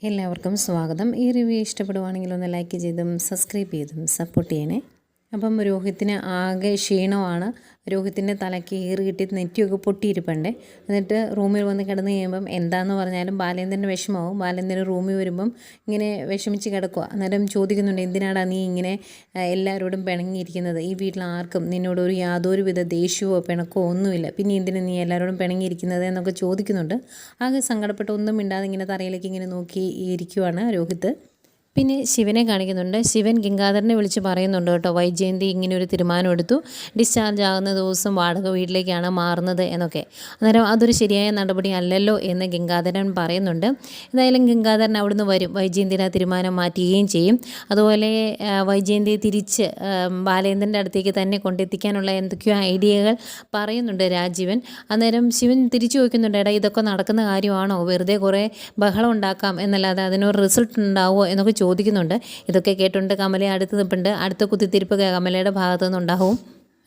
എല്ലാവർക്കും സ്വാഗതം. ഈ റിവ്യൂ ഇഷ്ടപ്പെടുവാണെങ്കിൽ ഒന്ന് ലൈക്ക് ചെയ്തും സബ്സ്ക്രൈബ് ചെയ്തും സപ്പോർട്ട് ചെയ്യണേ. അപ്പം രോഹിത്തിന് ആകെ ക്ഷീണമാണ്. രോഹിത്തിൻ്റെ തലയ്ക്ക് ഏറ് കിട്ടി നെറ്റിയൊക്കെ പൊട്ടിയിരിപ്പുണ്ട്. എന്നിട്ട് റൂമിൽ വന്ന് കിടന്ന് കഴിയുമ്പം എന്താണെന്ന് പറഞ്ഞാലും ബാലേന്ദ്രൻ്റെ വിഷമമാവും. ബാലേന്ദ്രൻ റൂമിൽ വരുമ്പം ഇങ്ങനെ വിഷമിച്ച് കിടക്കുക. അന്നേരം ചോദിക്കുന്നുണ്ട്, എന്തിനാടാ നീ ഇങ്ങനെ എല്ലാവരോടും പിണങ്ങിയിരിക്കുന്നത്? ഈ വീട്ടിൽ ആർക്കും നിന്നോട് യാതൊരുവിധ ദേഷ്യമോ പിണക്കോ ഒന്നുമില്ല, പിന്നെ എന്തിനാ നീ എല്ലാവരോടും പിണങ്ങിയിരിക്കുന്നത് എന്നൊക്കെ ചോദിക്കുന്നുണ്ട്. ആകെ സങ്കടപ്പെട്ട് ഒന്നും മിണ്ടാതെ ഇങ്ങനെ തറയിലേക്ക് ഇങ്ങനെ നോക്കി ഇരിക്കുവാണ് രോഹിത്ത്. പിന്നെ ശിവനെ കാണിക്കുന്നുണ്ട്. ശിവൻ ഗംഗാധരനെ വിളിച്ച് പറയുന്നുണ്ട് കേട്ടോ, വൈജയന്തി ഇങ്ങനെ ഒരു തീരുമാനം എടുത്തു, ഡിസ്ചാർജ് ആകുന്ന ദിവസം വാടക വീട്ടിലേക്കാണ് മാറുന്നത് എന്നൊക്കെ. അന്നേരം അതൊരു ശരിയായ നടപടി അല്ലല്ലോ എന്ന് ഗംഗാധരൻ പറയുന്നുണ്ട്. എന്തായാലും ഗംഗാധരൻ അവിടുന്ന് വരും, വൈജയന്തിയുടെ തീരുമാനം മാറ്റുകയും ചെയ്യും. അതുപോലെ വൈജയന്തിയെ തിരിച്ച് ബാലേന്ദ്രൻ്റെ അടുത്തേക്ക് തന്നെ കൊണ്ടെത്തിക്കാനുള്ള എന്തൊക്കെയോ ഐഡിയകൾ പറയുന്നുണ്ട് രാജീവൻ. അന്നേരം ശിവൻ തിരിച്ചു ചോദിക്കുന്നുണ്ട്, എടാ ഇതൊക്കെ നടക്കുന്ന കാര്യമാണോ? വെറുതെ കുറേ ബഹളം ഉണ്ടാക്കാം എന്നല്ലാതെ അതിനൊരു റിസൾട്ട് ഉണ്ടാവുമോ എന്നൊക്കെ ചോദിക്കുന്നുണ്ട്. ഇതൊക്കെ കേട്ടുകൊണ്ട് കമല അടുത്ത് നിൽപ്പുണ്ട്. അടുത്ത കുത്തിത്തിരിപ്പ് കമലയുടെ ഭാഗത്തു നിന്നുണ്ടാവും.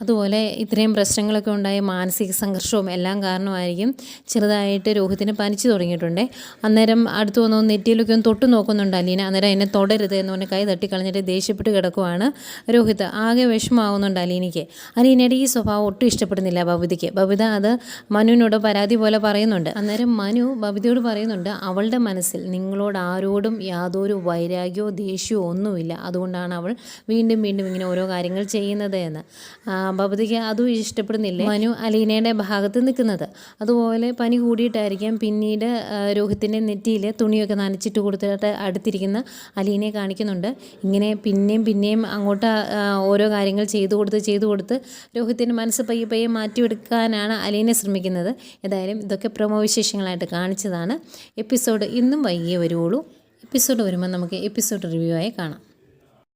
അതുപോലെ ഇത്രയും പ്രശ്നങ്ങളൊക്കെ ഉണ്ടായ മാനസിക സംഘർഷവും എല്ലാം കാരണമായിരിക്കും ചെറുതായിട്ട് രോഹിത്തിന് പനിച്ചു തുടങ്ങിയിട്ടുണ്ട്. അന്നേരം അടുത്ത് വന്ന് നെറ്റിയിലൊക്കെ ഒന്ന് തൊട്ട് നോക്കുന്നുണ്ട് അലീന. അന്നേരം എന്നെ തൊടരുത് എന്ന് പറഞ്ഞ് കൈ തട്ടിക്കളഞ്ഞിട്ട് ദേഷ്യപ്പെട്ട് കിടക്കുവാണ് രോഹിത്ത്. ആകെ വിഷമമാവുന്നുണ്ട് അലീനയ്ക്ക്. അലീനയുടെ ഈ സ്വഭാവം ഒട്ടും ഇഷ്ടപ്പെടുന്നില്ല ബബിതയ്ക്ക്. ബബിത അത് മനുവിനോട് പരാതി പോലെ പറയുന്നുണ്ട്. അന്നേരം മനു ബബിതയോട് പറയുന്നുണ്ട്, അവളുടെ മനസ്സിൽ നിങ്ങളോട് ആരോടും യാതൊരു വൈരാഗ്യമോ ദേഷ്യമോ ഒന്നുമില്ല, അതുകൊണ്ടാണ് അവൾ വീണ്ടും വീണ്ടും ഇങ്ങനെ ഓരോ കാര്യങ്ങൾ ചെയ്യുന്നത് എന്ന്. ബബിതയ്ക്ക് അതും ഇഷ്ടപ്പെടുന്നില്ല മനു അലീനയുടെ ഭാഗത്ത് നിൽക്കുന്നത്. അതുപോലെ പനി കൂടിയിട്ടായിരിക്കാം പിന്നീട് രോഹിത്തിൻ്റെ നെറ്റിയിൽ തുണിയൊക്കെ നനച്ചിട്ട് കൊടുത്തിട്ട് അടുത്തിരിക്കുന്ന അലീനയെ കാണിക്കുന്നുണ്ട്. ഇങ്ങനെ പിന്നെയും പിന്നെയും അങ്ങോട്ട് ഓരോ കാര്യങ്ങൾ ചെയ്തു കൊടുത്ത് രോഹിത്തിൻ്റെ മനസ്സ് പയ്യെ മാറ്റിയെടുക്കാനാണ് അലീന ശ്രമിക്കുന്നത്. ഏതായാലും ഇതൊക്കെ പ്രൊമോ വിശേഷങ്ങളായിട്ട് കാണിച്ചതാണ്. എപ്പിസോഡ് ഇന്നും വൈകിയേ വരുള്ളൂ. എപ്പിസോഡ് വരുമ്പോൾ നമുക്ക് എപ്പിസോഡ് റിവ്യൂ ആയി കാണാം.